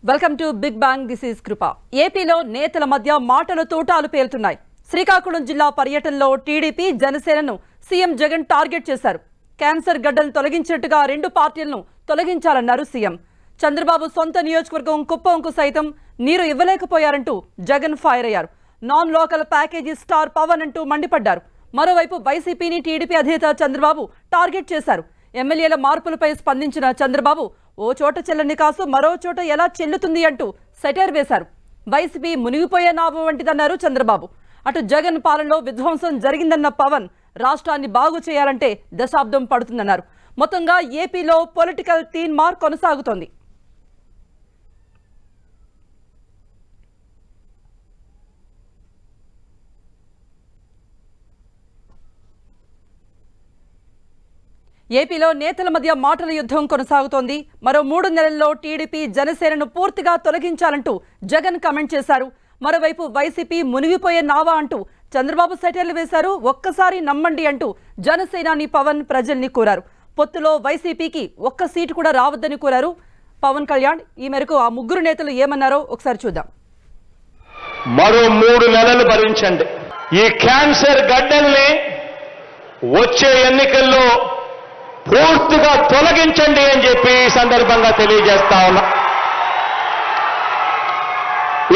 Welcome to Big Bang. This is Kripa. ఏపీలో నేతల మధ్య మాటల తోటాలు పేలుతున్నాయి. శ్రీకాకుళం జిల్లా పర్యటనలో టీడీపీ జనసేనను సీఎం జగన్ టార్గెట్ చేశారు. క్యాన్సర్ గడ్డలను తొలగించినట్టుగా రెండు పార్టీలను తొలగించాలన్నారు సీఎం. చంద్రబాబు సొంత నియోజకవర్గం కుప్పంకు సైతం నీరు ఇవ్వలేకపోయారంటూ జగన్ ఫైర్ అయ్యారు. Non local package star Pawan అంటూ మండిపడ్డారు. మరోవైపు వైసీపీని టీడీపీ అధినేత చంద్రబాబు టార్గెట్ చేశారు. ఎమ్మెల్యేల మార్పులపై స్పందించిన చంద్రబాబు ఓ చోట చెల్లని కాసు మరో చోట ఎలా చెల్లుతుంది అంటూ సెటైర్ వేశారు. వైసీపీ మునిగిపోయే నావ వంటిదన్నారు చంద్రబాబు. అటు జగన్ పాలనలో విధ్వంసం జరిగిందన్న పవన్ రాష్ట్రాన్ని బాగు చేయాలంటే దశాబ్దం పడుతుందన్నారు. మొత్తంగా ఏపీలో పొలిటికల్ తీన్మార్ కొనసాగుతోంది. ఏపీలో నేతల మధ్య మాటల యుద్ధం కొనసాగుతోంది. మరో 3 నెలల్లో టీడీపీ జనసేనను పూర్తిగా తొలగించాలంటూ జగన్ కమెంట్ చేశారు. మరోవైపు వైసీపీ మునిగిపోయే నావా అంటూ చంద్రబాబు సెటైర్లు వేశారు. ఒక్కసారి నమ్మండి అంటూ జనసేనాని పవన్ ప్రజల్ని కోరారు. పొత్తులో వైసీపీకి ఒక్క సీటు కూడా రావద్దని కోరారు పవన్ కళ్యాణ్. ఈ మేరకు ఆ ముగ్గురు నేతలు ఏమన్నారో ఒకసారి చూద్దాం. మరో 3 నెలలు భరించండి. ఈ క్యాన్సర్ గడ్డల్ని వచ్చే ఎన్నికల్లో పూర్తిగా తొలగించండి అని చెప్పి ఈ సందర్భంగా తెలియజేస్తా ఉన్నా.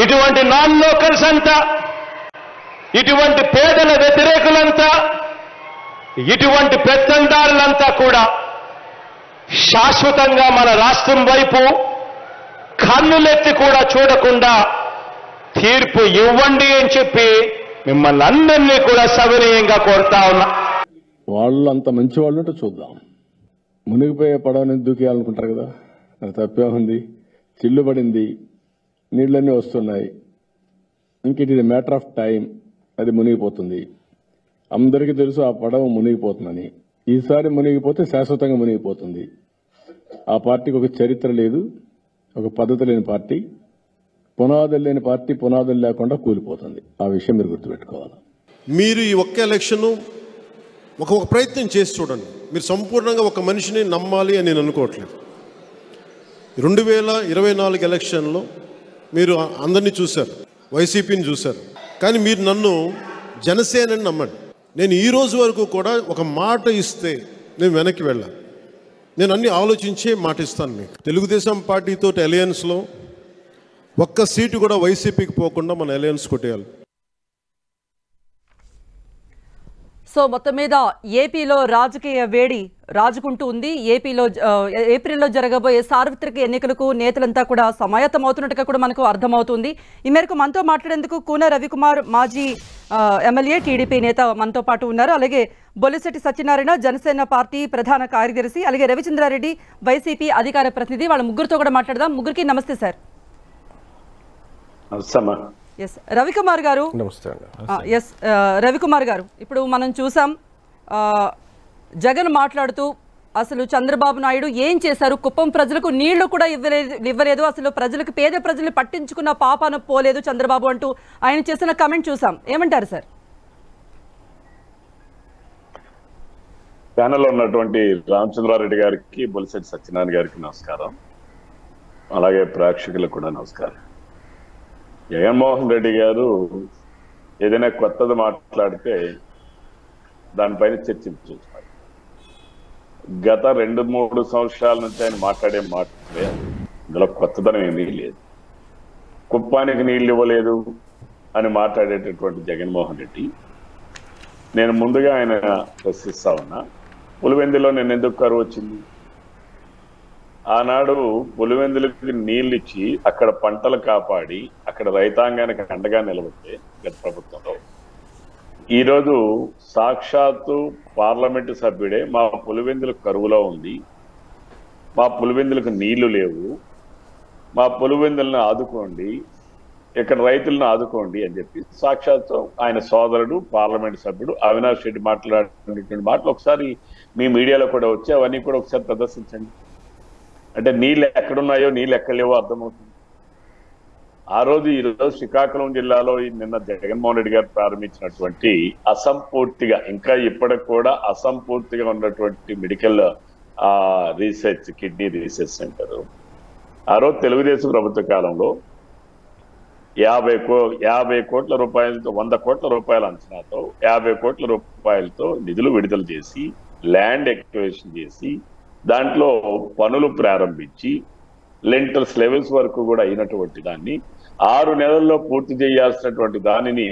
ఇటువంటి నాన్ లోకల్స్ అంతా, ఇటువంటి పేదల వ్యతిరేకులంతా, ఇటువంటి పెత్తందారులంతా కూడా శాశ్వతంగా మన రాష్ట్రం వైపు కన్నులెత్తి కూడా చూడకుండా తీర్పు ఇవ్వండి అని చెప్పి మిమ్మల్ని అందరినీ కూడా సవినయంగా కోరుతా ఉన్నా. వాళ్ళు అంత మంచి వాళ్ళు ఉంటే చూద్దాం. మునిగిపోయే పడవని దూకేయాలనుకుంటారు కదా, అది తప్పే ఉంది. చిల్లుబడింది, నీళ్ళన్నీ వస్తున్నాయి. ఇంక it is matter of time, అది మునిగిపోతుంది. అందరికీ తెలుసు ఆ పడవ మునిగిపోతుందని. ఈసారి మునిగిపోతే శాశ్వతంగా మునిగిపోతుంది. ఆ పార్టీకి ఒక చరిత్ర లేదు, ఒక పద్ధతి లేని పార్టీ, పునాదులు లేని పార్టీ, పునాదులు లేకుండా కూలిపోతుంది. ఆ విషయం మీరు గుర్తుపెట్టుకోవాలి. మీరు ఈ ఒక్క ఎలక్షన్ ఒక ప్రయత్నం చేసి చూడండి. మీరు సంపూర్ణంగా ఒక మనిషిని నమ్మాలి అని నేను అనుకోవట్లేదు. 2024 ఎలక్షన్లో మీరు అందరినీ చూశారు, వైసీపీని చూశారు. కానీ మీరు నన్ను జనసేనని నమ్మండి. నేను ఈ రోజు వరకు కూడా ఒక మాట ఇస్తే నేను వెనక్కి వెళ్ళాను. నేను అన్ని ఆలోచించే మాట ఇస్తాను మీకు. తెలుగుదేశం పార్టీతో అలయన్స్లో ఒక్క సీటు కూడా వైసీపీకి పోకుండా మన అలయన్స్ కొట్టేయాలి. సో మొత్తం మీద ఏపీలో రాజకీయ వేడి రాజుకుంటూ ఉంది. ఏప్రిల్లో జరగబోయే సార్వత్రిక ఎన్నికలకు నేతలంతా కూడా సమాయత్తమవుతున్నట్టుగా కూడా మనకు అర్థమవుతుంది. ఈ మేరకు మనతో మాట్లాడేందుకు కూన రవికుమార్, మాజీ ఎమ్మెల్యే, టీడీపీ నేత మనతో పాటు ఉన్నారు. అలాగే బొలిశెట్టి సత్యనారాయణ, జనసేన పార్టీ ప్రధాన కార్యదర్శి, అలాగే రవిచంద్రారెడ్డి, వైసీపీ అధికార ప్రతినిధి. వాళ్ళ ముగ్గురితో కూడా మాట్లాడదాం. ముగ్గురికి నమస్తే సార్. ఎస్ రవికుమార్ గారు. ఎస్ రవికుమార్ గారు, ఇప్పుడు మనం చూసాం జగన్ మాట్లాడుతూ అసలు చంద్రబాబు నాయుడు ఏం చేశారు, కుప్పం ప్రజలకు నీళ్లు కూడా ఇవ్వలేదు, అసలు పేద ప్రజలు పట్టించుకున్న పాపాన పోలేదు చంద్రబాబు అంటూ ఆయన చేసిన కమెంట్ చూసాం. ఏమంటారు సార్? ప్యానెల్లో ఉన్నటువంటి రామచంద్రారెడ్డి గారికి, బొలిశెట్టి సత్యనారాయణ గారికి నమస్కారం. అలాగే ప్రేక్షకులకు కూడా నమస్కారం. జగన్మోహన్ రెడ్డి గారు ఏదైనా కొత్తది మాట్లాడితే దానిపైన చర్చించున్నారు. గత 2-3 సంవత్సరాల నుంచి ఆయన మాట్లాడే మాటలే, ఇందులో కొత్తదనం ఏమీ లేదు. కుప్పానికి నీళ్ళు ఇవ్వలేదు అని మాట్లాడేటటువంటి జగన్మోహన్ రెడ్డి, నేను ముందుగా ఆయన ప్రశ్నిస్తా ఉన్నా, పులివెందులో నేను ఎందుకు కరువు వచ్చింది? ఆనాడు పులివెందులకి నీళ్ళు ఇచ్చి అక్కడ పంటలు కాపాడి అక్కడ రైతాంగానికి అండగా నిలబడితే గత ప్రభుత్వంలో, ఈరోజు సాక్షాత్తు పార్లమెంటు సభ్యుడే మా పులివెందులకు కరువులో ఉంది, మా పులివెందులకు నీళ్లు లేవు, మా పులివెందులను ఆదుకోండి, ఇక్కడ రైతులను ఆదుకోండి అని చెప్పి సాక్షాత్తు ఆయన సోదరుడు పార్లమెంటు సభ్యుడు అవినాష్ రెడ్డి మాట్లాడినటువంటి మాటలు ఒకసారి మీ మీడియాలో కూడా వచ్చి అవన్నీ కూడా ఒకసారి ప్రదర్శించండి. అంటే నీళ్ళు ఎక్కడున్నాయో, నీళ్ళు ఎక్కడ లేవో అర్థమవుతుంది. ఆ రోజు ఈరోజు శ్రీకాకుళం జిల్లాలో నిన్న జగన్మోహన్ రెడ్డి గారు ప్రారంభించినటువంటి అసంపూర్తిగా, ఇంకా ఇప్పటికి కూడా అసంపూర్తిగా ఉన్నటువంటి medical research, kidney research centre, ఆ రోజు తెలుగుదేశం ప్రభుత్వ కాలంలో 50 కోట్ల రూపాయలతో 100 కోట్ల రూపాయల అంచనాతో 50 కోట్ల రూపాయలతో నిధులు విడుదల చేసి ల్యాండ్ ఎక్విజిషన్ చేసి దాంట్లో పనులు ప్రారంభించి లెంటల్స్ లెవెల్స్ వరకు కూడా అయినటువంటి దాన్ని 6 నెలల్లో పూర్తి చేయాల్సినటువంటి దానిని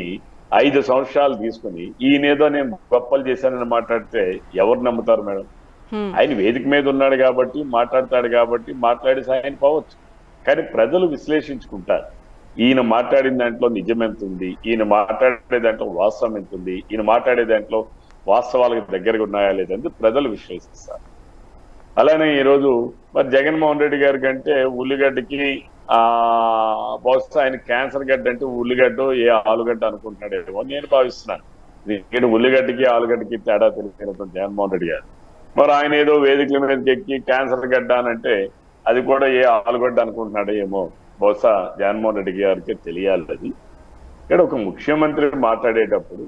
5 సంవత్సరాలు తీసుకుని ఈయనేదో నేను గొప్పలు చేశానని మాట్లాడితే ఎవరు నమ్ముతారు మేడం? ఆయన వేదిక మీద ఉన్నాడు కాబట్టి మాట్లాడతాడు కాబట్టి మాట్లాడి ఆయన పోవచ్చు. కానీ ప్రజలు విశ్లేషించుకుంటారు. ఈయన మాట్లాడిన దాంట్లో నిజం ఎంత ఉంది, ఈయన మాట్లాడే దాంట్లో వాస్తవం ఎంత ఉంది, ఈయన మాట్లాడే దాంట్లో వాస్తవాలకు దగ్గరగా ఉన్నాయా లేదంటే ప్రజలు విశ్లేషిస్తారు. అలానే ఈరోజు మరి జగన్మోహన్ రెడ్డి గారి కంటే ఉల్లిగడ్డకి బహుశా ఆయన క్యాన్సర్ గడ్డ అంటే ఉల్లిగడ్డ ఏ ఆలుగడ్డ అనుకుంటున్నాడేమో నేను భావిస్తున్నాను. ఇక్కడ ఉల్లిగడ్డకి ఆలుగడ్డకి తేడా తెలిసినటువంటి జగన్మోహన్ రెడ్డి గారు మరి ఆయన ఏదో వేదికల మీదకి ఎక్కి క్యాన్సర్ గడ్డ అనంటే అది కూడా ఏ ఆలుగడ్డ అనుకుంటున్నాడో ఏమో బహుశా జగన్మోహన్ రెడ్డి గారికి తెలియాలి. అది ఇక్కడ ఒక ముఖ్యమంత్రి మాట్లాడేటప్పుడు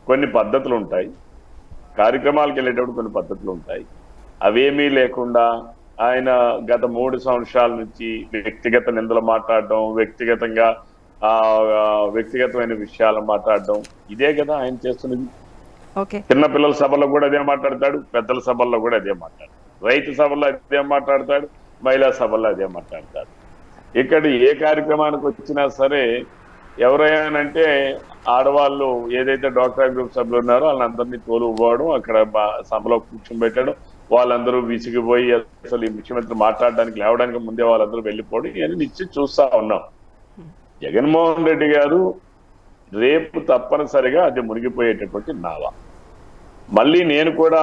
కొన్ని పద్ధతులు ఉంటాయి, కార్యక్రమాలకు వెళ్ళేటప్పుడు కొన్ని పద్ధతులు ఉంటాయి. అవేమీ లేకుండా ఆయన గత 3 సంవత్సరాల నుంచి వ్యక్తిగత నిందలు మాట్లాడడం, వ్యక్తిగతమైన విషయాలు మాట్లాడడం, ఇదే కదా ఆయన చేస్తున్నది. చిన్న పిల్లల సభలో కూడా అదే మాట్లాడతాడు, పెద్దల సభల్లో కూడా అదే మాట్లాడతాడు, రైతు సభల్లో అదే మాట్లాడతాడు, మహిళా సభల్లో అదే మాట్లాడతాడు. ఇక్కడ ఏ కార్యక్రమానికి వచ్చినా సరే ఎవరైనానంటే ఆడవాళ్ళు ఏదైతే డాక్టర్ గ్రూప్ సభ్యులు ఉన్నారో వాళ్ళందరినీ తోలుకోవడం, అక్కడ సభలో కూర్చొని పెట్టడం, వాళ్ళందరూ విసిగిపోయి అసలు ఈ ముఖ్యమంత్రి మాట్లాడడానికి లేవడానికి ముందే వాళ్ళందరూ వెళ్ళిపోవడం, ఇవన్నీ నిశ్చిత చూస్తా ఉన్నాం. జగన్మోహన్ రెడ్డి గారు రేపు తప్పనిసరిగా అది మునిగిపోయేటటువంటి నావ. మళ్ళీ నేను కూడా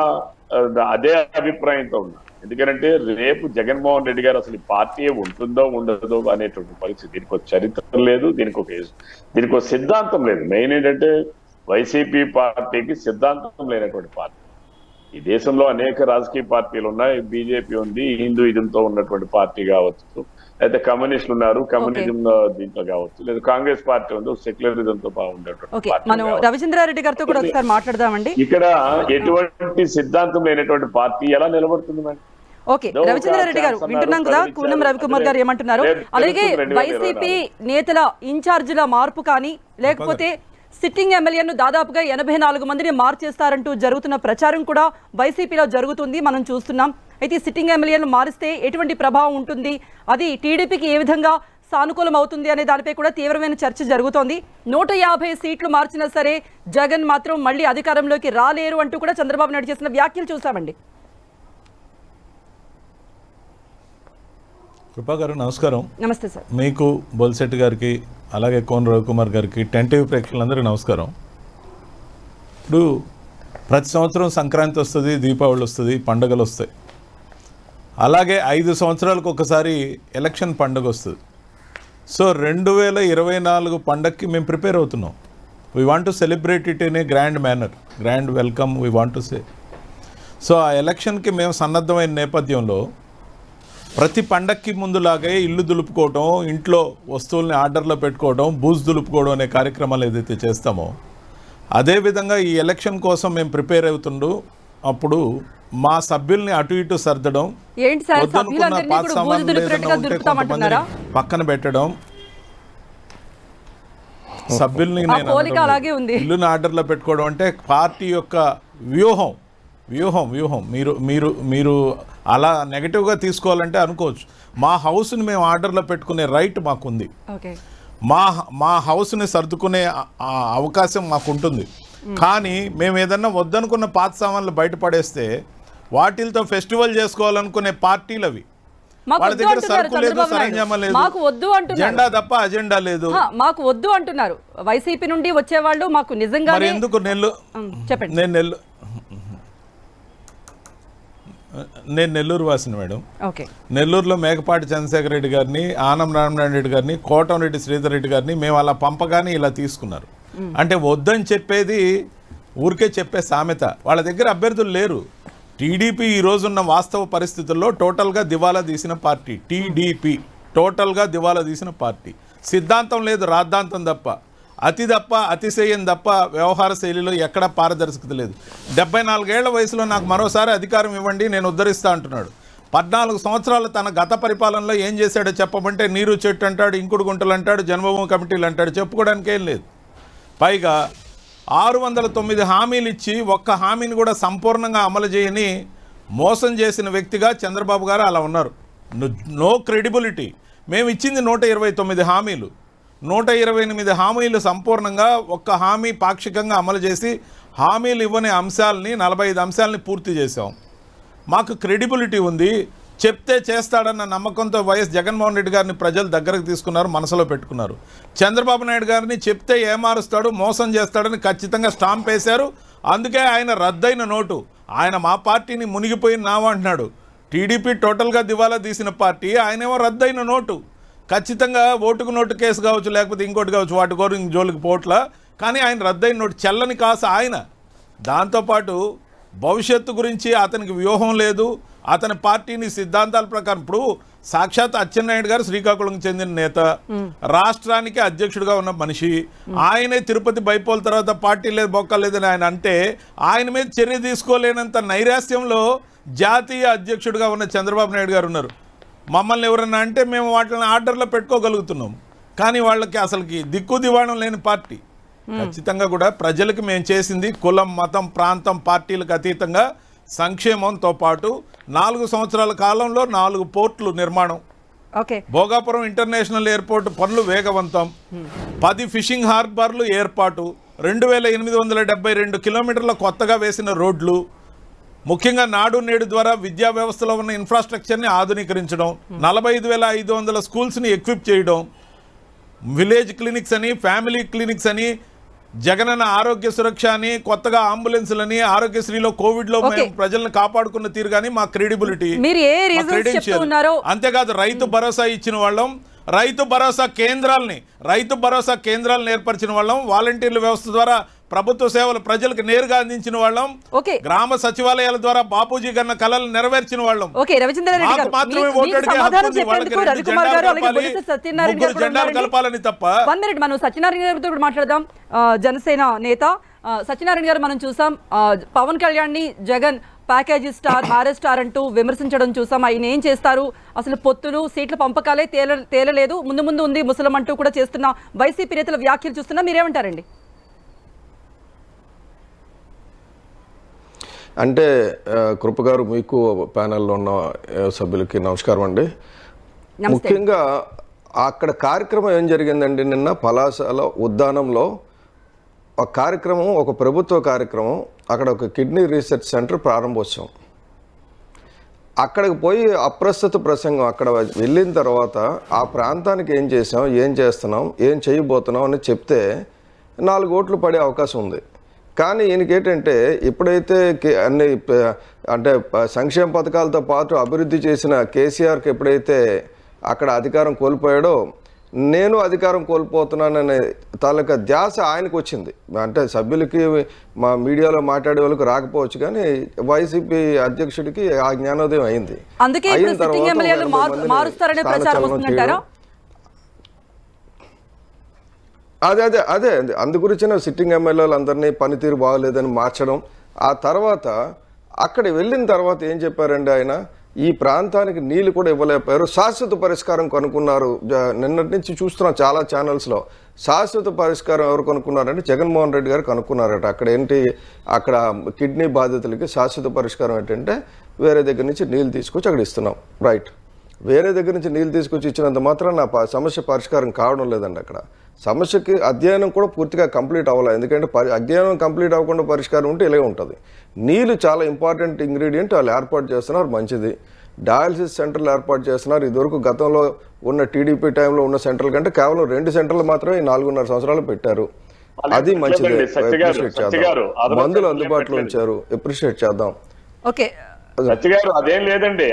అదే అభిప్రాయంతో ఉన్నా. ఎందుకంటే రేపు జగన్మోహన్ రెడ్డి గారు అసలు పార్టీ ఉంటుందో ఉండదో అనేటువంటి పరిస్థితి. దీనికి ఒక చరిత్ర లేదు, దీనికి ఒక సిద్ధాంతం లేదు. మెయిన్ ఏంటంటే వైసీపీ పార్టీకి సిద్ధాంతం లేనటువంటి పార్టీ. ఈ దేశంలో అనేక రాజకీయ పార్టీలు ఉన్నాయి, బీజేపీ ఉంది, హిందూయిజంతో ఉన్నటువంటి పార్టీ కావచ్చు, అయితే కమ్యూనిస్టులు ఉన్నారు, కమ్యూనిజం దీంట్లో కావచ్చు, లేదా కాంగ్రెస్ పార్టీ ఉంది, సెక్యులరిజంతో బాగుండేటువంటి. మనం రవిచంద్రారెడ్డి గారితో కూడా ఒకసారి మాట్లాడదామండి. ఇక్కడ ఎటువంటి సిద్ధాంతం లేనటువంటి పార్టీ ఎలా నిలబడుతుంది మేడం? ఓకే, రవిచంద్రారెడ్డి గారు వింటున్నాం కదా, కూనం రవికుమార్ గారు ఏమంటున్నారు? అలాగే వైసీపీ నేతల ఇన్ఛార్జీల మార్పు కానీ లేకపోతే సిట్టింగ్ ఎమ్మెల్యేను దాదాపుగా 84 మందిని మార్చేస్తారంటూ జరుగుతున్న ప్రచారం కూడా వైసీపీలో జరుగుతుంది, మనం చూస్తున్నాం. అయితే సిట్టింగ్ ఎమ్మెల్యేను మారిస్తే ఎటువంటి ప్రభావం ఉంటుంది, అది టీడీపీకి ఏ విధంగా సానుకూలం అవుతుంది అనే దానిపై కూడా తీవ్రమైన చర్చ జరుగుతోంది. 150 సీట్లు మార్చినా సరే జగన్ మాత్రం మళ్ళీ అధికారంలోకి రాలేరు అంటూ కూడా చంద్రబాబు నాయుడు చేసిన వ్యాఖ్యలు చూసామండి. కృపా గారు నమస్కారం. నమస్తే సార్. మీకు బొల్సెట్టి గారికి అలాగే కోన రవికుమార్ గారికి టెంటివ్ ప్రేక్షకులందరికీ నమస్కారం. ఇప్పుడు ప్రతి సంవత్సరం సంక్రాంతి వస్తుంది, దీపావళి వస్తుంది, పండుగలు వస్తాయి. అలాగే 5 సంవత్సరాలకు ఒకసారి ఎలక్షన్ పండుగ వస్తుంది. సో 2024 పండగకి మేము ప్రిపేర్ అవుతున్నాం. We want to celebrate it in a grand manner, grand welcome we want to say. So ఆ ఎలక్షన్కి మేము సన్నద్ధమైన నేపథ్యంలో ప్రతి పండక్కి ముందులాగే ఇల్లు దులుపుకోవడం, ఇంట్లో వస్తువుల్ని ఆర్డర్లో పెట్టుకోవడం, బూజ్ దులుపుకోవడం అనే కార్యక్రమాలు ఏదైతే చేస్తామో అదేవిధంగా ఈ ఎలక్షన్ కోసం మేము ప్రిపేర్ అవుతుండు. అప్పుడు మా సభ్యుల్ని అటు ఇటు సర్దడం, వద్దనుకున్న పాత సామాన్లు పక్కన పెట్టడం, సభ్యుల్ని ఇల్లుని ఆర్డర్లో పెట్టుకోవడం అంటే పార్టీ యొక్క వ్యూహం. మీరు అలా నెగటివ్గా తీసుకోవాలంటే అనుకోవచ్చు. మా హౌస్ని మేము ఆర్డర్లో పెట్టుకునే రైట్ మాకుంది, మా హౌస్ని సర్దుకునే అవకాశం మాకు ఉంటుంది. కానీ మేము ఏదన్నా వద్దనుకున్న పాత సామాన్లు బయటపడేస్తే వాటితో ఫెస్టివల్ చేసుకోవాలనుకునే పార్టీలు అవి. వాళ్ళ దగ్గర సరుకు లేదు, సరంజామా లేదు, జెండా తప్ప అజెండా లేదు. మాకు వద్దు అంటున్నారు వైసీపీ నుండి వచ్చేవాళ్ళు. మాకు నిజంగా ఎందుకు నేను నెల్లూరు వాసిని మేడం. నెల్లూరులో మేకపాటి చంద్రశేఖర్ రెడ్డి గారిని, ఆనం రామనారాయణ రెడ్డి గారిని, కోటంరెడ్డి శ్రీధర్ రెడ్డి గారిని మేము అలా పంపగానే ఇలా తీసుకున్నారు. అంటే వద్దని చెప్పేది ఊరికే చెప్పే సామెత. వాళ్ళ దగ్గర అభ్యర్థులు లేరు. టీడీపీ ఈ రోజున్న వాస్తవ పరిస్థితుల్లో టోటల్గా దివాలా తీసిన పార్టీ. టీడీపీ టోటల్గా దివాలా తీసిన పార్టీ. సిద్ధాంతం లేదు, రాద్ధాంతం తప్ప, అతిశయం తప్ప వ్యవహార శైలిలో ఎక్కడా పారదర్శకత లేదు. 74 ఏళ్ల వయసులో నాకు మరోసారి అధికారం ఇవ్వండి, నేను ఉద్ధరిస్తా అంటున్నాడు. 14 సంవత్సరాలు తన గత పరిపాలనలో ఏం చేశాడో చెప్పమంటే నీరు చెట్టు అంటాడు, ఇంకుడు గుంటలు అంటాడు, జన్మభూమి కమిటీలు అంటాడు, చెప్పుకోవడానికి ఏం లేదు. పైగా 609 హామీలు ఇచ్చి ఒక్క హామీని కూడా సంపూర్ణంగా అమలు చేయని మోసం చేసిన వ్యక్తిగా చంద్రబాబు గారు అలా ఉన్నారు. No credibility. మేము ఇచ్చింది 129 హామీలు, 128 హామీలు సంపూర్ణంగా, ఒక్క హామీ పాక్షికంగా అమలు చేసి హామీలు ఇవ్వని అంశాలని 45 అంశాలని పూర్తి చేశాం. మాకు క్రెడిబిలిటీ ఉంది. చెప్తే చేస్తాడన్న నమ్మకంతో వైఎస్ జగన్మోహన్ రెడ్డి గారిని ప్రజలు దగ్గరకు తీసుకున్నారు, మనసులో పెట్టుకున్నారు. చంద్రబాబు నాయుడు గారిని చెప్తే ఏమారుస్తాడు, మోసం చేస్తాడని ఖచ్చితంగా స్టాంప్ వేశారు. అందుకే ఆయన రద్దయిన నోటు. ఆయన మా పార్టీని మునిగిపోయిన నావా అంటున్నాడు. టీడీపీ టోటల్గా దివాలా తీసిన పార్టీ, ఆయనేమో రద్దయిన నోటు. ఖచ్చితంగా ఓటుకు నోటు కేసు కావచ్చు, లేకపోతే ఇంకోటి కావచ్చు, వాటి కోరు జోలికి పోట్ల, కానీ ఆయన రద్దయిన నోటు. చెల్లని కాసు ఆయన. దాంతోపాటు భవిష్యత్తు గురించి అతనికి వ్యూహం లేదు. అతని పార్టీని సిద్ధాంతాల ప్రకారం, ఇప్పుడు సాక్షాత్ అచ్చెన్నాయుడు గారు శ్రీకాకుళంకి చెందిన నేత, రాష్ట్రానికి అధ్యక్షుడిగా ఉన్న మనిషి, ఆయనే తిరుపతి బైపోల్ తర్వాత పార్టీ లేదు బొక్క లేదని ఆయన అంటే ఆయన మీద చర్య తీసుకోలేనంత నైరాస్యంలో జాతీయ అధ్యక్షుడిగా ఉన్న చంద్రబాబు నాయుడు గారు ఉన్నారు. మమ్మల్ని ఎవరన్నా అంటే మేము వాటిని ఆర్డర్లో పెట్టుకోగలుగుతున్నాం, కానీ వాళ్ళకి అసలుకి దిక్కు దివాణం లేని పార్టీ. ఖచ్చితంగా కూడా ప్రజలకు మేము చేసింది కులం, మతం, ప్రాంతం, పార్టీలకు అతీతంగా సంక్షేమంతో పాటు 4 సంవత్సరాల కాలంలో 4 పోర్టులు నిర్మాణం, భోగాపురం ఇంటర్నేషనల్ ఎయిర్పోర్ట్ పనులు వేగవంతం, 10 ఫిషింగ్ హార్బర్లు ఏర్పాటు, 2872 కిలోమీటర్ల కొత్తగా వేసిన రోడ్లు, ముఖ్యంగా నాడు నేడు ద్వారా విద్యా వ్యవస్థలో ఉన్న ఇన్ఫ్రాస్ట్రక్చర్ని ఆధునీకరించడం, 45,500 స్కూల్స్ని ఎక్విప్ చేయడం, విలేజ్ క్లినిక్స్ అని, ఫ్యామిలీ క్లినిక్స్ అని, జగనన్న ఆరోగ్య సురక్ష అని, కొత్తగా అంబులెన్సులని, ఆరోగ్యశ్రీలో కోవిడ్లో మేము ప్రజలను కాపాడుకున్న తీరు కానీ మా క్రెడిబిలిటీ, అంతేకాదు రైతు భరోసా ఇచ్చిన వాళ్ళం, రైతు భరోసా కేంద్రాలను ఏర్పరిచిన వాళ్ళం, వాలంటీర్ల వ్యవస్థ ద్వారా ప్రభుత్వ సేవలు ప్రజలకు నేరుగా అందించిన వాళ్ళం, గ్రామ సచివాలయాల ద్వారా బాపూజీ గన్న కళలు నెరవేర్చిన వాళ్ళం. జెండాలు కలపాలని తప్ప. మనం సత్యనారాయణ గారితో మాట్లాడదాం. జనసేన నేత సత్యనారాయణ గారు మనం చూసాం, పవన్ కళ్యాణ్ ని Jagan package star, marriage star అంటూ విమర్శించడం చూసాం. ఆయన ఏం చేస్తారు, అసలు పొత్తులు సీట్ల పంపకాలే తేలలేదు, ముందు ఉంది ముసలం అంటూ కూడా చేస్తున్న వైసీపీ నేతల వ్యాఖ్యలు చూస్తున్నా, మీరేమంటారండి? అంటే కృప గారు, మీకు ప్యానెల్లో ఉన్న సభ్యులకి నమస్కారం అండి. ముఖ్యంగా అక్కడ కార్యక్రమం ఏం జరిగిందండి, నిన్న పలాసల ఉద్యానంలో ఒక కార్యక్రమం, ఒక ప్రభుత్వ కార్యక్రమం, అక్కడ ఒక కిడ్నీ రీసెర్చ్ సెంటర్ ప్రారంభోత్సవం. అక్కడికి పోయి అప్రస్తుత ప్రసంగం, అక్కడ వెళ్ళిన తర్వాత ఆ ప్రాంతానికి ఏం చేసాం, ఏం చేస్తున్నాం, ఏం చేయబోతున్నాం అని చెప్తే 4 ఓట్లు పడే అవకాశం ఉంది. కానీ ఈయనకేంటంటే ఎప్పుడైతే అన్ని అంటే సంక్షేమ పథకాలతో పాటు అభివృద్ధి చేసిన కేసీఆర్కి ఎప్పుడైతే అక్కడ అధికారం కోల్పోయాడో, నేను అధికారం కోల్పోతున్నాననే తాలూకా ధ్యాస ఆయనకు వచ్చింది. అంటే సభ్యులకి, మా మీడియాలో మాట్లాడే వాళ్ళకి రాకపోవచ్చు, కానీ వైసీపీ అధ్యక్షుడికి ఆ జ్ఞానోదయం అయింది. అయిన తర్వాత అదే అందు గురించిన సిట్టింగ్ ఎమ్మెల్యేలు అందరినీ పనితీరు బాగోలేదని మార్చడం. ఆ తర్వాత అక్కడ వెళ్ళిన తర్వాత ఏం చెప్పారండి ఆయన, ఈ ప్రాంతానికి నీళ్లు కూడా ఇవ్వలేకపోయారు, శాశ్వత పరిష్కారం కనుక్కున్నారు. నిన్నటి నుంచి చూస్తున్నాం చాలా ఛానల్స్లో. శాశ్వత పరిష్కారం ఎవరు కనుక్కున్నారంటే జగన్మోహన్ రెడ్డి గారు కనుక్కున్నారట. అక్కడ ఏంటి, అక్కడ కిడ్నీ బాధితులకి శాశ్వత పరిష్కారం ఏంటంటే వేరే దగ్గర నుంచి నీళ్ళు తీసుకొచ్చి అక్కడ ఇస్తున్నాం. రైట్, వేరే దగ్గర నుంచి నీళ్ళు తీసుకొచ్చి ఇచ్చినంత మాత్రం నా సమస్య పరిష్కారం కావడం లేదండి. అక్కడ సమస్యకి అధ్యయనం కూడా పూర్తిగా కంప్లీట్ అవ్వాలి. ఎందుకంటే అధ్యయనం కంప్లీట్ అవ్వకుండా పరిష్కారం ఉంటే ఇలాగే ఉంటుంది. నీళ్ళు చాలా ఇంపార్టెంట్ ఇంగ్రీడియంట్, వాళ్ళు ఏర్పాటు చేస్తున్నారు, మంచిది. డయాలసిస్ సెంటర్లు ఏర్పాటు చేస్తున్నారు. ఇదివరకు గతంలో ఉన్న టీడీపీ టైంలో ఉన్న సెంటర్ల కంటే కేవలం 2 సెంటర్లు మాత్రమే 4.5 సంవత్సరాలు పెట్టారు. అది మంచిది, అప్రిషియేట్ చేద్దాం. మందులు అందుబాటులో ఉంచారు, అప్రిషియేట్ చేద్దాం. అదేం లేదండి,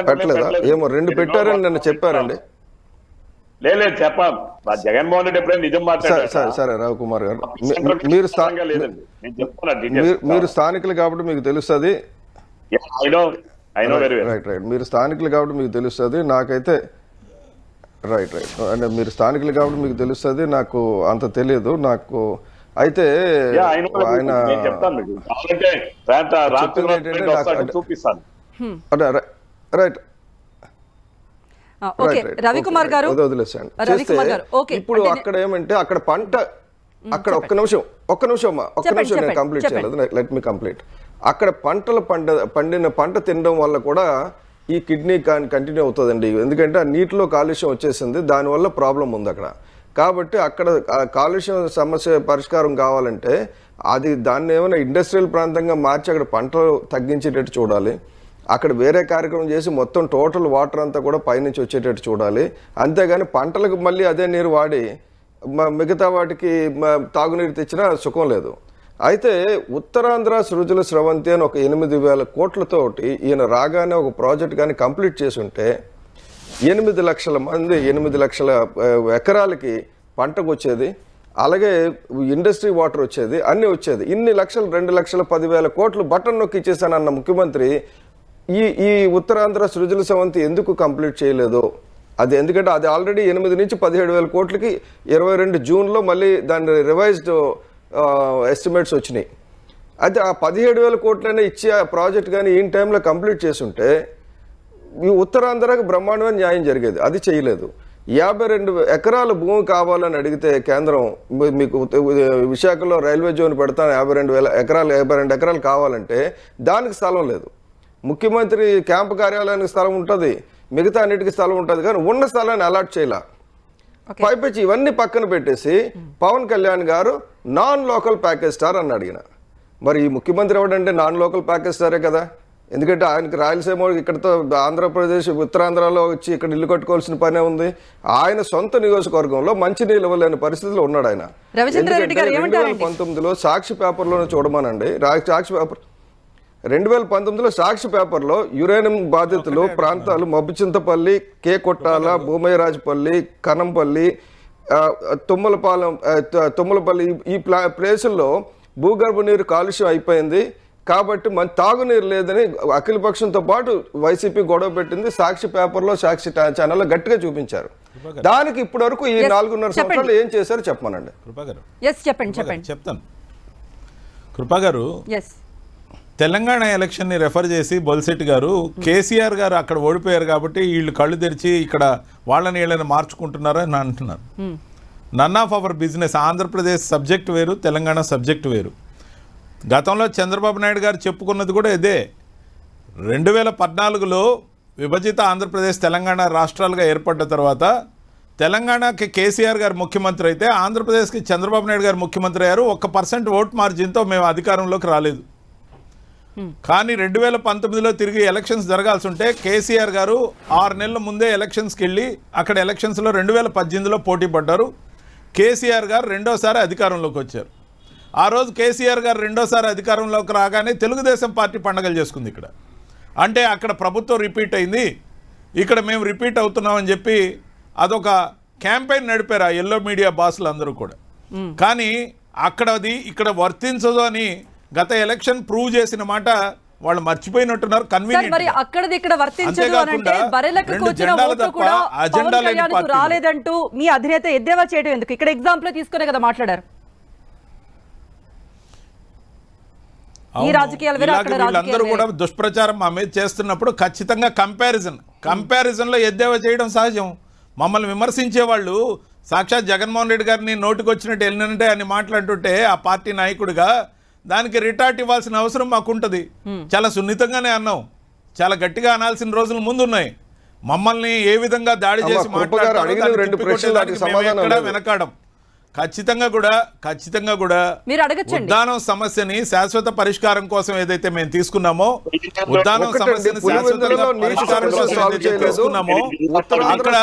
పెట్టలేదా? ఏమో 2 పెట్టారని నన్ను చెప్పారండి. లేదు చెప్పాలి, జగన్మోహన్ రెడ్డి ఎప్పుడైనా నిజం మాట్లాడారు. సరే రవికుమార్ గారు, మీరు స్థానికులు కాబట్టి మీకు తెలుస్తుంది. రైట్, మీరు స్థానికులు కాబట్టి మీకు తెలుస్తుంది. నాకైతే రైట్ అంటే మీరు స్థానికులు కాబట్టి మీకు తెలుస్తుంది, నాకు అంత తెలియదు. నాకు అయితే ఆయన రైట్ ఓకే రవికుమార్ గారు వదిలేసాను. రవికుమార్ గారు ఓకే ఇప్పుడు అక్కడ ఏమంటే అక్కడ పంట అక్కడ ఒక్క నిమిషం నేను కంప్లీట్ చేయలేదు, లెట్ మీ కంప్లీట్. అక్కడ పంటలు పండిన పంట తినడం వల్ల కూడా ఈ కిడ్నీ కంటిన్యూ అవుతుందండి. ఎందుకంటే ఆ నీటిలో కాలుష్యం వచ్చేసింది, దానివల్ల ప్రాబ్లం ఉంది అక్కడ. కాబట్టి అక్కడ కాలుష్యం సమస్య పరిష్కారం కావాలంటే దాన్ని ఏమైనా ఇండస్ట్రియల్ ప్రాంతంగా మార్చి అక్కడ పంటలు తగ్గించేటట్టు చూడాలి. అక్కడ వేరే కార్యక్రమం చేసి మొత్తం టోటల్ వాటర్ అంతా కూడా పైనుంచి వచ్చేటట్టు చూడాలి. అంతేగాని పంటలకు మళ్ళీ అదే నీరు వాడి మిగతా వాటికి తాగునీరు తెచ్చినా సుఖం లేదు. అయితే ఉత్తరాంధ్ర సృజల స్రవంతి అని ఒక 8,000 కోట్లతోటి ఈయన రాగానే ఒక ప్రాజెక్ట్ కానీ కంప్లీట్ చేసి ఉంటే 8 లక్షల మంది 8 లక్షల ఎకరాలకి పంటకు వచ్చేది, అలాగే ఇండస్ట్రీ వాటర్ వచ్చేది, అన్నీ వచ్చేది. ఇన్ని లక్షలు 2,10,000 కోట్లు బటన్ నొక్కి ఇచ్చేసానన్న ముఖ్యమంత్రి ఈ ఉత్తరాంధ్ర సృజల స్రవంతి ఎందుకు కంప్లీట్ చేయలేదు? అది ఎందుకంటే అది ఆల్రెడీ 8 నుంచి 17,000 కోట్లకి 22 జూన్లో మళ్ళీ దాని రివైజ్డ్ ఎస్టిమేట్స్ వచ్చినాయి. అయితే ఆ 17,000 కోట్లనే ఇచ్చి ఆ ప్రాజెక్ట్ కానీ ఈ టైంలో కంప్లీట్ చేసుంటే ఈ ఉత్తరాంధ్రకు బ్రహ్మాండమైన న్యాయం జరిగేది. అది చేయలేదు. 52 ఎకరాల భూమి కావాలని అడిగితే కేంద్రం మీకు విశాఖలో రైల్వే జోన్ పెడతాను 52 ఎకరాలు కావాలంటే దానికి స్థలం లేదు. ముఖ్యమంత్రి క్యాంపు కార్యాలయానికి స్థలం ఉంటుంది, మిగతా అన్నిటికీ స్థలం ఉంటుంది, కానీ ఉన్న స్థలాన్ని అలాట్ చేయాల. పైపెచ్చి ఇవన్నీ పక్కన పెట్టేసి పవన్ కళ్యాణ్ గారు నాన్ లోకల్ ప్యాకేజ్ స్టార్ అని అడిగిన. మరి ఈ ముఖ్యమంత్రి ఎవడంటే నాన్ లోకల్ ప్యాకేజ్ స్టారే కదా. ఎందుకంటే ఆయనకి రాయలసీమ ఇక్కడతో ఆంధ్రప్రదేశ్ ఉత్తరాంధ్రలో వచ్చి ఇక్కడ ఇల్లు కట్టుకోవాల్సిన పనే ఉంది. ఆయన సొంత నియోజకవర్గంలో మంచినీళ్ళు ఇవ్వలేని పరిస్థితిలో ఉన్నాడు ఆయన. 2019లో సాక్షి పేపర్లోనే చూడమనండి. సాక్షి పేపర్ 2019లో సాక్షి పేపర్లో యురేనియం బాధితులు ప్రాంతాలు మబ్బుచింతపల్లి, కే కొట్టాల, భూమయ్యరాజపల్లి, కనంపల్లి, తుమ్మలపల్లి ఈ ప్లేసుల్లో భూగర్భ నీరు కాలుష్యం అయిపోయింది కాబట్టి మన తాగునీరు లేదని అఖిలపక్షంతో పాటు వైసీపీ గొడవ పెట్టింది. సాక్షి పేపర్లో సాక్షి ఛానల్లో గట్టిగా చూపించారు. దానికి ఇప్పటి వరకు ఈ 4.5 సంవత్సరాలు ఏం చేశారు చెప్పమనండి. చెప్తాను కృపా గారు. తెలంగాణ ఎలక్షన్ ని రెఫర్ చేసి బొల్సెట్టి గారు కేసీఆర్ గారు అక్కడ ఓడిపోయారు కాబట్టి వీళ్ళు కళ్ళు తెరిచి ఇక్కడ వాళ్ళని వీళ్ళని మార్చుకుంటున్నారని అంటున్నారు. None of our business. Andhra Pradesh subject వేరు, తెలంగాణ సబ్జెక్ట్ వేరు. గతంలో చంద్రబాబు నాయుడు గారు చెప్పుకున్నది కూడా ఇదే. 2014లో విభజిత ఆంధ్రప్రదేశ్ తెలంగాణ రాష్ట్రాలుగా ఏర్పడ్డ తర్వాత తెలంగాణకి కేసీఆర్ గారు ముఖ్యమంత్రి అయితే ఆంధ్రప్రదేశ్కి చంద్రబాబు నాయుడు గారు ముఖ్యమంత్రి అయ్యారు. 1% ఓట్ మార్జిన్తో మేము అధికారంలోకి రాలేదు. కానీ 2019లో తిరిగి ఎలక్షన్స్ జరగాల్సి ఉంటే కేసీఆర్ గారు 6 నెలల ముందే ఎలక్షన్స్కి వెళ్ళి అక్కడ ఎలక్షన్స్లో 2018లో పోటీ పడ్డారు. కేసీఆర్ గారు రెండోసారి అధికారంలోకి వచ్చారు. ఆ రోజు కేసీఆర్ గారు రెండోసారి అధికారంలోకి రాగానే తెలుగుదేశం పార్టీ పండగలు చేసుకుంది ఇక్కడ. అంటే అక్కడ ప్రభుత్వం రిపీట్ అయింది, ఇక్కడ మేము రిపీట్ అవుతున్నామని చెప్పి అదొక క్యాంపెయిన్ నడిపారు ఆ ఎల్లో మీడియా బాసులు అందరూ కూడా. కానీ అక్కడది ఇక్కడ వర్తించదు అని గత ఎలక్షన్ ప్రూవ్ చేసిన మాట వాళ్ళు మర్చిపోయినట్టున్నారు. రాలేదంటూ మీ అధినేత ఎద్దేవా చేయడం ఎందుకు? ఇక్కడ ఎగ్జాంపుల్ తీసుకునే కదా మాట్లాడారు. వీళ్ళందరూ కూడా దుష్ప్రచారం మా మీద చేస్తున్నప్పుడు ఖచ్చితంగా కంపారిజన్ లో ఎద్దేవా చేయడం సహజం. మమ్మల్ని విమర్శించే వాళ్ళు సాక్షాత్ జగన్మోహన్ రెడ్డి గారిని నోటికొచ్చినట్టు వెళ్ళినంటే అని మాట్లాడుతుంటే ఆ పార్టీ నాయకుడిగా దానికి రిటార్ట్ ఇవ్వాల్సిన అవసరం మాకుంటది. చాలా సున్నితంగానే అన్నాం, చాలా గట్టిగా అనాల్సిన రోజులు ముందున్నాయి. మమ్మల్ని ఏ విధంగా దాడి చేసి మాట్లాడారు వెనకాడం. ఖచ్చితంగా కూడా ఉద్దానం సమస్యని శాశ్వత పరిష్కారం కోసం ఏదైతే మేము తీసుకున్నామో ఉద్దానం సమస్యని శాశ్వతంగా పరిష్కారం కోసం ఏదైతే తీసుకున్నామో అక్కడ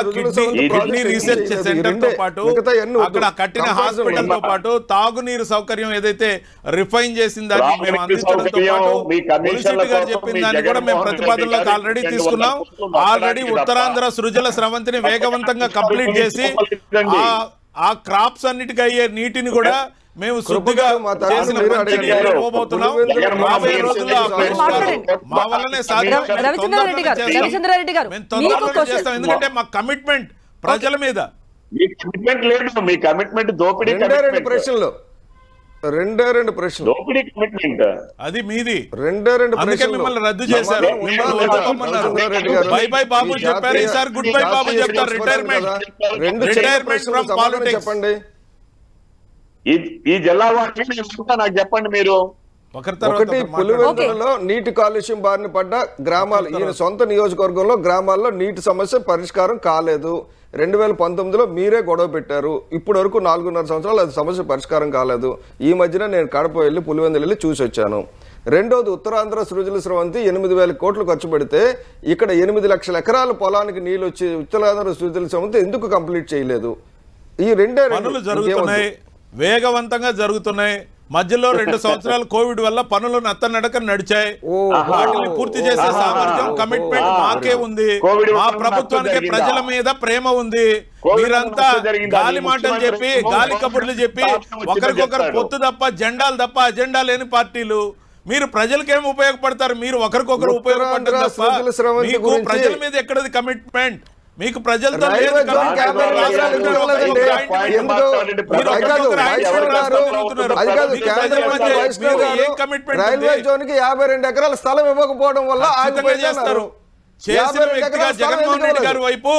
కిడ్నీ రీసెర్చ్ సెంటర్ తో పాటు అక్కడ కట్టిన హాస్పిటల్ తో పాటు తాగునీరు సౌకర్యం ఏదైతే రిఫైన్ చేసిన దాన్ని మేము అందించడంతో పాటు మున్సిపల్ గారు చెప్పిన దాన్ని కూడా మేము ప్రతిపాదనలోకి ఆల్రెడీ తీసుకున్నాం. ఆల్రెడీ ఉత్తరాంధ్ర సృజల స్రవంతిని వేగవంతంగా కంప్లీట్ చేసి ఆ క్రాప్స్ అన్నిటికీ అయ్యే నీటిని కూడా మేము శుద్ధిగా చేసిన పోబోతున్నాం. రాబోయే రోజుల్లో మా వల్లనే సాధ్యం. ఎందుకంటే మా కమిట్మెంట్ ప్రజల మీద. మీ కమిట్మెంట్ లేదు, మీ కమిట్మెంట్ దోపిడీ. రెండు ప్రశ్నలు. దోపిడీ కమిట్మెంట్ అది మీది. రెండు అందుకే ప్రశ్నలు. మిమ్మల్ని రద్దు చేశారు. మిమ్మల్ని వదులుకోమన్నారు. బై బై బాబు చెప్పారు, ఈసారి గుడ్ బై బాబు చెప్తారు. రిటైర్మెంట్ ఫ్రమ్ పాలిటిక్స్ చెప్పండి. ఈ జిల్లా వాటిని నాకు చెప్పండి మీరు. ఒకటి పులివెందులలో నీటి కాలుష్యం బారిన పడ్డ గ్రామాలు, ఈయన సొంత నియోజకవర్గంలో గ్రామాల్లో నీటి సమస్య పరిష్కారం కాలేదు. 2019లో మీరే గొడవ పెట్టారు. ఇప్పటి వరకు 4.5 సంవత్సరాలు అది సమస్య పరిష్కారం కాలేదు. ఈ మధ్యన నేను కడప వెళ్ళి పులివెందులు వెళ్ళి చూసి వచ్చాను. రెండోది ఉత్తరాంధ్ర సృజల స్రవంతి 8,000 కోట్లు ఖర్చు పెడితే ఇక్కడ 8 లక్షల ఎకరాల పొలానికి నీళ్ళు వచ్చి ఉత్తరాంధ్ర సృజల స్రవంతి ఎందుకు కంప్లీట్ చేయలేదు? ఈ పనులు జరుగుతున్నాయి, వేగవంతంగా జరుగుతున్నాయి. మధ్యలో 2 సంవత్సరాలు కోవిడ్ వల్ల పనులు నత్తనడక నడిచాయి. వాటిని పూర్తి చేసే సామర్థ్యం, కమిట్మెంట్ మాకే ఉంది. మా ప్రభుత్వానికి ప్రజల మీద ప్రేమ ఉంది. మీరంతా గాలి మాటలు చెప్పి, గాలి కబుర్లు చెప్పి, ఒకరికొకరు పొత్తు తప్ప జెండాలు తప్ప అజెండా లేని పార్టీలు. మీరు ప్రజలకేం ఉపయోగపడతారు? మీరు ఒకరికొకరు ఉపయోగపడతారు తప్ప మీకు ప్రజల మీద ఎక్కడది కమిట్మెంట్? మీకు ప్రజలతో రైల్వే జోన్ కి 52 ఎకరాల స్థలం ఇవ్వకపోవడం వల్ల చేస్తారు. చేసిన వ్యక్తిగా జగన్మోహన్ రెడ్డి గారి వైపు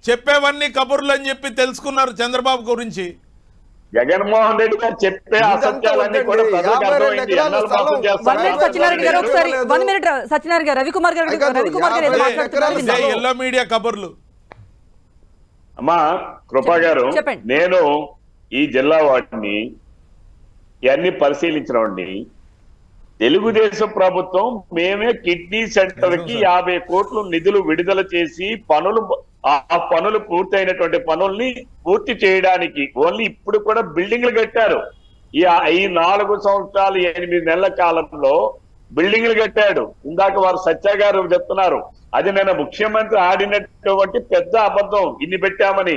చెప్పేవన్నీ కబుర్లు అని చెప్పి తెలుసుకున్నారు చంద్రబాబు గురించి. జగన్మోహన్ రెడ్డి గారు చెప్పే అసత్యాలన్నీ కూడా సత్యనారాయణ గారు ఒకసారి 1 మినిట్. సత్యనారాయణ గారు, రవికుమార్ గారు ఎల్లో మీడియా కబుర్లు. అమ్మా కృపా గారు, నేను ఈ జిల్లా వాటిని ఇవన్నీ పరిశీలించిన వాడిని. తెలుగుదేశం ప్రభుత్వం మేమే కిడ్నీ సెంటర్ కి 50 కోట్లు నిధులు విడుదల చేసి ఆ పనులు పూర్తయినటువంటి పనుల్ని పూర్తి చేయడానికి ఓన్లీ ఇప్పుడు కూడా బిల్డింగ్లు కట్టారు. ఈ 4 సంవత్సరాలు 8 నెలల కాలంలో బిల్డింగ్లు కట్టాడు. ఇందాక వారు సత్య గారు చెప్తున్నారు, అది నేను ముఖ్యమంత్రి ఆడినటువంటి పెద్ద అబద్ధం. ఇన్ని పెట్టామని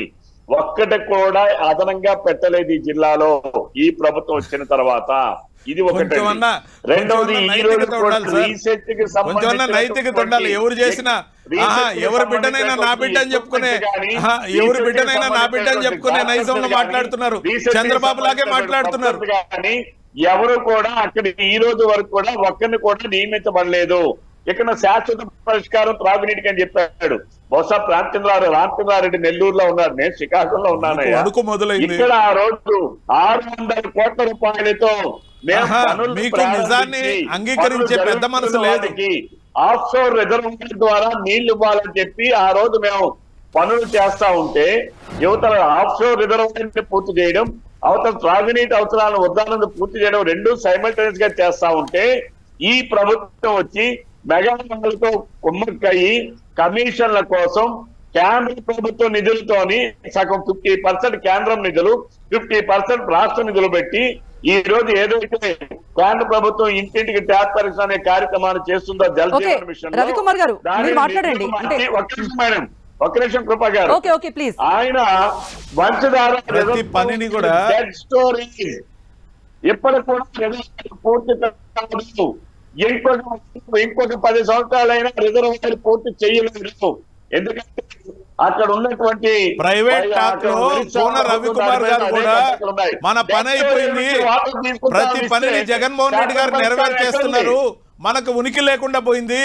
ఒక్కటి కూడా అదనంగా పెట్టలేదు ఈ జిల్లాలో ఈ ప్రభుత్వం వచ్చిన తర్వాత. ఇది ఒకటి. రెండవది, ఈ రోజు రీసెట్ కి నైతికత ఉండాలి. ఎవరు చేసినా ఎవరి బిడ్డనైనా నా బిడ్డ అని చెప్పుకునే, ఎవరి బిడ్డనైనా నా బిడ్డ అని చెప్పుకునే నైజంలో మాట్లాడుతున్నారు. చంద్రబాబు లాగే మాట్లాడుతున్నారు. కానీ ఎవరు కూడా అక్కడ ఈ రోజు వరకు కూడా ఒక్కరిని కూడా నియమించబడలేదు. ఇక్కడ శాశ్వత పరిష్కారం త్రాగునీటికి అని చెప్పాడు. బహుశా రామచంద్రారెడ్డి నెల్లూరులో ఉన్నారు, నేను శ్రీకాకుళంలో ఉన్నానయ్యా. ఇక్కడ ఆ రోజు 600 కోట్ల రూపాయలతో మీకు నిజాన్ని అంగీకరించే పెద్ద మనసు లేదు. ఆఫ్షోర్ రిజర్వాయర్ ద్వారా నీళ్లు ఇవ్వాలని చెప్పి ఆ రోజు మేము పనులు చేస్తా ఉంటే, యువతల ఆఫ్షోర్ రిజర్వాయర్ ని పూర్తి చేయడం, అవతల త్రాగునీటి అవసరాలను ఉద్దానం పూర్తి చేయడం, రెండు సైమల్టేనియస్ గా చేస్తా ఉంటే ఈ ప్రభుత్వం వచ్చి మెగాలతో కుమ్మక్కయి కమిషన్ల కోసం కేంద్ర ప్రభుత్వ నిధులతోని సగం 50% కేంద్రం నిధులు, 50% రాష్ట్ర నిధులు పెట్టి ఈ రోజు ఏదైతే కేంద్ర ప్రభుత్వం ఇంటింటికి ట్యాప్ కనెక్షన్ అనే కార్యక్రమాన్ని చేస్తుందో జల్ జీవన్ మిషన్, రవికుమార్ గారు మాట్లాడండి. ఒక్క నిమిషం కృపా గారు, ఆయన వంశధార పనిని కూడా స్టోరేజ్ ఇప్పటికి కూడా పూర్తి కాదు. ఇంకొక 10 సంవత్సరాలైనా రిజర్వాయర్ పూర్తి చేయలేదు. ఎందుకంటే అక్కడ ఉన్నటువంటి ప్రైవేట్ టాక్ లో రవికుమార్ గారు కూడా మన పని అయిపోయింది, ప్రతి పనిని జగన్మోహన్ రెడ్డి గారు నెరవేర్చేస్తున్నారు, మనకు ఉనికి లేకుండా పోయింది,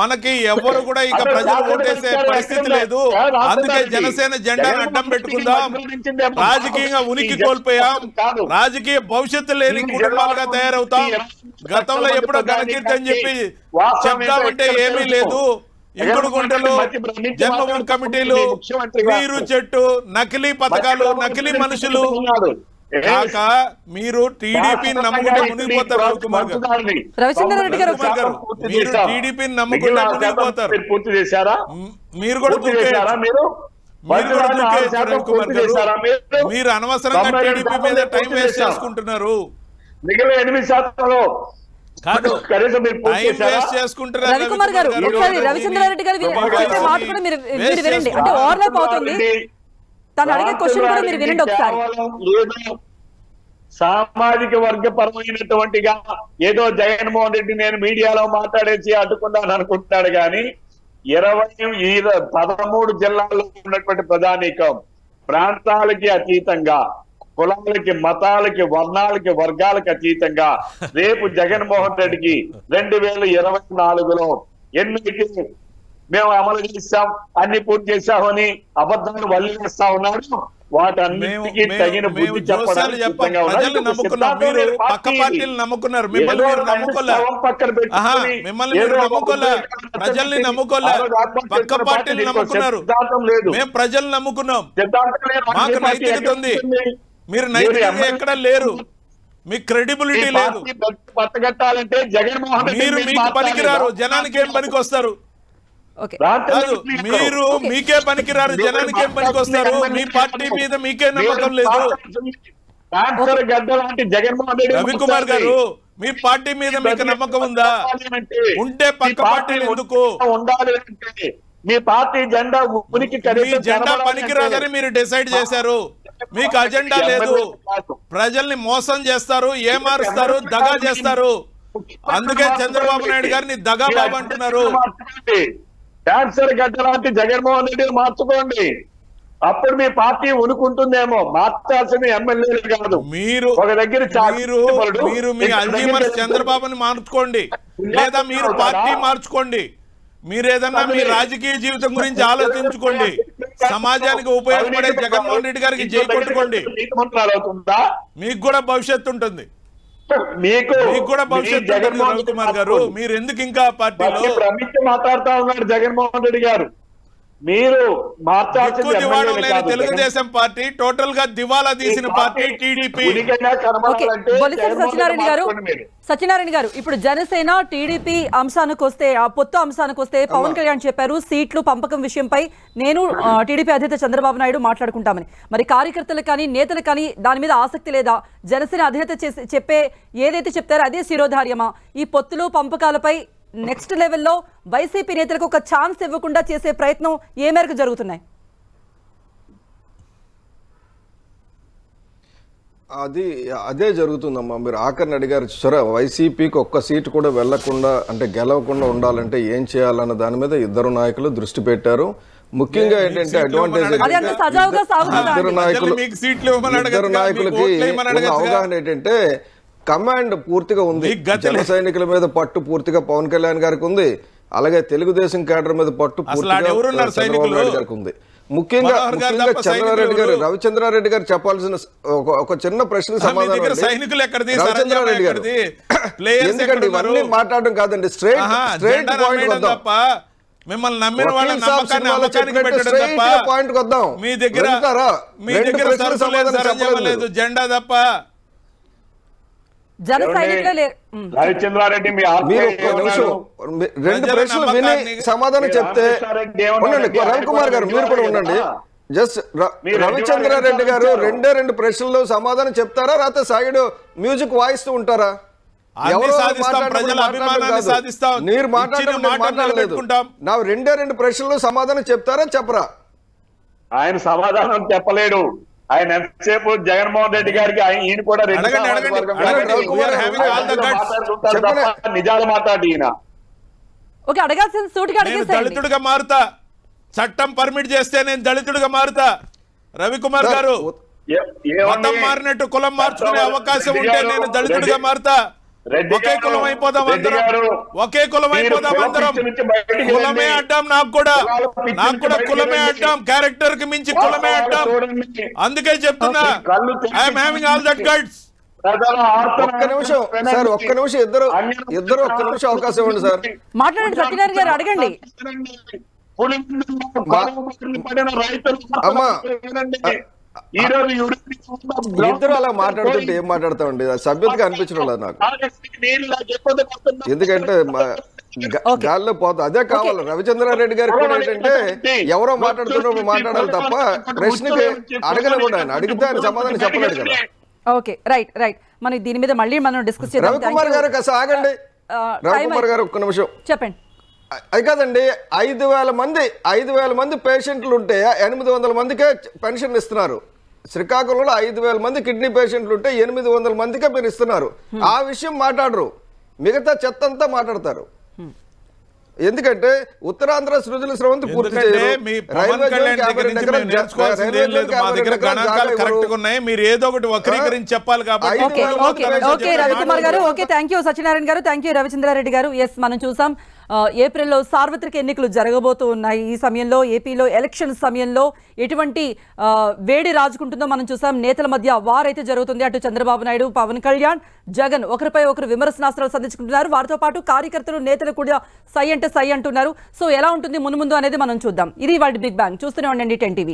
మనకి ఎవరు కూడా ఇక ప్రజలు ఓటేసే పరిస్థితి లేదు, అందుకే జనసేన జెండాను అడ్డం పెట్టుకుందాం, రాజకీయంగా ఉనికి కోల్పోయాం, రాజకీయ భవిష్యత్తు లేని కుటుంబాలుగా తయారవుతాం, గతంలో ఎప్పుడో ఘనకీర్తి అని చెప్పి చెప్తామంటే ఏమీ లేదు, ఇంకుడు గుంటలు, జన్మభూమి కమిటీలు, వీరు చెట్టు, నకిలీ పథకాలు, నకిలీ మనుషులు కాక మీరు టీడీపీని నమ్ముకుంటే మునిగిపోతారు. రవికుమార్ గారు, రవిచంద్రారెడ్డి గారు, మీరు టీడీపీని నమ్ముకుంటే మునిగిపోతారు. పూర్తి చేశారా? మీరు కూడా రవికుమార్ గారు, మీరు అనవసరంగా టీడీపీ మీద టైం వేస్ట్ చేసుకుంటున్నారు. మిగిలిన 8% కాదు రవికుమార్ గారు, ఒకసారి రవిచంద్రారెడ్డి గారు మాట కూడా మీరు వినండి. అంటే ఓవర్లాప్ అవుతుంది, తను అడిగే క్వశ్చన్ కూడా మీరు వినండి ఒకసారి. సామాజిక వర్గపరమైనటువంటిగా ఏదో జగన్మోహన్ రెడ్డి నేను మీడియాలో మాట్లాడేసి అడ్డుకుందాను అనుకుంటున్నాడు కానీ 13 జిల్లాల్లో ఉన్నటువంటి ప్రధానికం ప్రాంతాలకి అతీతంగా కులాలకి, మతాలకి, వర్ణాలకి, వర్గాలకి అతీతంగా రేపు జగన్మోహన్ రెడ్డికి 2024లో ఎన్నికకి మేము అమలు చేశాం, అన్ని పూర్తి చేశామని అబద్ధాలు వల్లివేస్తా ఉన్నాడు. వాటన్నిటికీ తగిన బుద్ధి చెప్పడానికి సిద్ధంగా ఉన్నారు. ప్రజల్ని నమ్ముకున్నారు, మీరు పక్క పార్టీలు నమ్ముకున్నారు, మిమ్మల్ని మీరు నమ్ముకోలే, మిమ్మల్ని మీరు నమ్ముకోలే, ప్రజల్ని నమ్ముకోలే, పక్క పార్టీలు నమ్ముకున్నారు. మేము ప్రజలు నమ్ముకున్నాం, మాకు నైతికత ఉంది. మీరు నైతికంగా ఎక్కడ లేరు, మీకు క్రెడిబిలిటీ లేదు. పట్టగట్టాలంటే జగన్మోహన్ రెడ్డి మీరు మీకు పనికిరారు, జనానికి ఏం పనికి వస్తారు? మీరు మీకే పనికిరారు, జనానికి ఏం పనికి వస్తారు? మీ పార్టీ మీద మీకే నమ్మకం లేదు. రవికుమార్ గారు, మీ పార్టీ మీద మీకు నమ్మకం ఉందా? ఉంటే పక్క పార్టీలు ఎందుకు? ఉండాలి అంటే మీ పార్టీ జెండా ఉనికి మీ జెండా పనికిరాదని మీరు డిసైడ్ చేశారు. మీకు అజెండా లేదు, ప్రజల్ని మోసం చేస్తారు, ఏమారుస్తారు, దగా చేస్తారు. అందుకే చంద్రబాబు నాయుడు గారిని దగా బాబు అంటున్నారు. క్యాన్సర్ గడ్డ లాంటి జగన్మోహన్ రెడ్డిని మార్చుకోండి, అప్పుడు మీ పార్టీ ఉనుకుంటుందేమో. మార్చాల్సిన ఎమ్మెల్యేలు కాదు. మీరు ఒక దగ్గర మీరు మీ అల్జీమర్స్ చంద్రబాబుని మార్చుకోండి, లేదా మీరు పార్టీ మార్చుకోండి. మీరేదన్నా మీ రాజకీయ జీవితం గురించి ఆలోచించుకోండి. సమాజానికి ఉపయోగపడే జగన్మోహన్ రెడ్డి గారికి జై కొట్టుకోండి. మీకు కూడా భవిష్యత్తు ఉంటుంది, మీకు కూడా భవిష్యత్తు ఉంటుంది. రవికుమార్ గారు, మీరు ఎందుకు ఇంకా పార్టీలో మాట్లాడుతా ఉన్నారు? జగన్మోహన్ రెడ్డి గారు మీరు మార్చాల్సిన తెలుగుదేశం పార్టీ టోటల్ గా దివాలా తీసిన పార్టీ టీడీపీ. సత్యనారాయణ గారు, ఇప్పుడు జనసేన టీడీపీ అంశానికి వస్తే, ఆ పొత్తు అంశానికి వస్తే, పవన్ కళ్యాణ్ చెప్పారు సీట్లు పంపకం విషయంపై నేను టీడీపీ అధినేత చంద్రబాబు నాయుడు మాట్లాడుకుంటామని. మరి కార్యకర్తలకు కానీ నేతలకు కానీ దాని మీద ఆసక్తి లేదా? జనసేన అధినేత చెప్పే ఏదైతే చెప్తారో అదే శిరోధార్యమా? ఈ పొత్తులు పంపకాలపై నెక్స్ట్ లెవెల్లో వైసీపీ నేతలకు ఒక ఛాన్స్ ఇవ్వకుండా చేసే ప్రయత్నం ఏ మేరకు జరుగుతున్నాయి? అదే జరుగుతుందమ్మా. మీరు ఆఖరిని అడిగారు చూసారా, వైసీపీకి ఒక్క సీటు కూడా వెళ్లకుండా, అంటే గెలవకుండా ఉండాలంటే ఏం చేయాలన్న దాని మీద ఇద్దరు నాయకులు దృష్టి పెట్టారు. ముఖ్యంగా ఏంటంటే అడ్వాంటేజ్ ఇద్దరు నాయకులకి అవగాహన ఏంటంటే కమాండ్ పూర్తిగా ఉంది. జన సైనికుల మీద పట్టు పూర్తిగా పవన్ కళ్యాణ్ గారికి ఉంది, అలాగే తెలుగుదేశం కేడర్ మీద పట్టు పూర్తిగా చంద్రబాబు నాయుడు గారికి ఉంది. ముఖ్యంగా చంద్రారెడ్డి గారు, రవిచంద్రారెడ్డి గారు చెప్పాల్సిన ఒక చిన్న ప్రశ్న సమాధానం. రవిచంద్రారెడ్డి గారు, ఎందుకంటే ఇవన్నీ మాట్లాడడం కాదండి, స్ట్రైట్ పాయింట్ వద్దాం. మిమ్మల్ని నమ్మిన వాళ్ళ నమ్మకాన్ని అమ్మకానికి పెట్టడం తప్ప పాయింట్ వద్దాం. మీ దగ్గర లేదు, జెండా తప్ప. రవిచంద్రారెడ్డి రెండు ప్రశ్నలు విని సమాధానం చెప్తే ఉండండి. రవికుమార్ గారు మీరు కూడా ఉండండి. జస్ట్ రవిచంద్రారెడ్డి గారు రెండు ప్రశ్నలు సమాధానం చెప్తారా, రాత్రి సైడ్ మ్యూజిక్ వాయిస్తూ ఉంటారా? మీరు మాట్లాడలేదు. నా రెండు ప్రశ్నలు సమాధానం చెప్తారా చెప్పరా? ఆయన సమాధానం చెప్పలేడు. ఆయన ఎంతసేపు జగన్మోహన్ రెడ్డి గారికి ఈయన కూడా నిజాలు మాట్లాడి ఈయన దళితుడిగా మారుతా, చట్టం పర్మిట్ చేస్తే నేను దళితుడిగా మారుతా. రవికుమార్ గారు, మతం మారినట్టు కులం మార్చుకునే అవకాశం ఉంటే నేను దళితుడిగా మారుతా. ఒకే కులం అయిపోదాం అందరం, ఒకే కులం అయిపోదాం అందరం. కులమే అడ్డాం, నాకు కూడా కులమే అడ్డాం, క్యారెక్టర్ కి మించి కులమే అడ్డాం. అందుకే చెప్తున్నా, I'm having all that guts. ఒక్క నిమిషం సార్, ఒక్క నిమిషం, ఇద్దరు ఒక్క నిమిషం అవకాశం ఇవ్వండి సార్. మాట్లాడండి సత్యనారాయణ గారు, అడగండి. అమ్మా, ఇద్దరు అలా మాట్లాడుతుంటే ఏం మాట్లాడతామండి? సభ్యతగా అనిపించడం లేదు నాకు, ఎందుకంటే గాల్లో పోతా అదే కావాలి. రవిచంద్రారెడ్డి గారికి కూడా ఏంటంటే ఎవరో మాట్లాడుతున్నప్పుడు మాట్లాడాలి తప్ప ప్రశ్నకి అడగలేకుండా, ఆయన అడిగితే ఆయన సమాధానం చెప్పలేడు కదా. Okay, right right. మనం దీని మీద మళ్ళీ మనం డిస్కస్ చేద్దాం. రవికుమార్ గారు కాస్త ఆగండి. రవికుమార్ గారు ఒక్క నిమిషం చెప్పండి. అది కాదండి, 5,000 మంది పేషెంట్లు ఉంటే 800 మందికే పెన్షన్ ఇస్తున్నారు. శ్రీకాకుళంలో 5,000 మంది కిడ్నీ పేషెంట్లు ఉంటే 800 మందికే మీరు ఇస్తున్నారు. ఆ విషయం మాట్లాడరు, మిగతా చెత్త అంతా మాట్లాడతారు. ఎందుకంటే ఉత్తరాంధ్ర సృజన స్రవంతి పూర్తి ఎందుకంటే చేయరు. మీ రైల్వే పవన్ కళ్యాణ్ జోన్కి దగ్గర 50 నుంచి ఎకరాలు మేము నేర్చుకోవాల్సింది ఏం లేదు. మా దగ్గర గణాంకాలు కరెక్ట్ గా ఉన్నాయి. మీరు ఏదో ఒకటి వక్రీకరించి చెప్పాలి కాబట్టి ఓకే ఓకే ఓకే రవికుమార్ గారు ఓకే థ్యాంక్ యూ సత్యనారాయణ గారు థ్యాంక్ యూ రవిచంద్రారెడ్డి గారు. ఎస్ మనం చూసాం ఏప్రిల్లో సార్వత్రిక ఎన్నికలు జరగబోతూ ఉన్నాయి. ఈ సమయంలో ఏపీలో ఎలక్షన్ సమయంలో ఎటువంటి వేడి రాజుకుంటుందో మనం చూసాం. నేతల మధ్య వారైతే జరుగుతుంది. అటు చంద్రబాబు నాయుడు, పవన్ కళ్యాణ్, జగన్ ఒకరిపై ఒకరు విమర్శనాస్త్రాలు సంధించుకుంటున్నారు. వారితో పాటు కార్యకర్తలు, నేతలు కూడా సై అంటే సై అంటున్నారు. సో ఎలా ఉంటుంది మున్ముందు అనేది మనం చూద్దాం. ఇది వాటి బిగ్ బ్యాంగ్. చూస్తూనే ఉండండి 10 TV.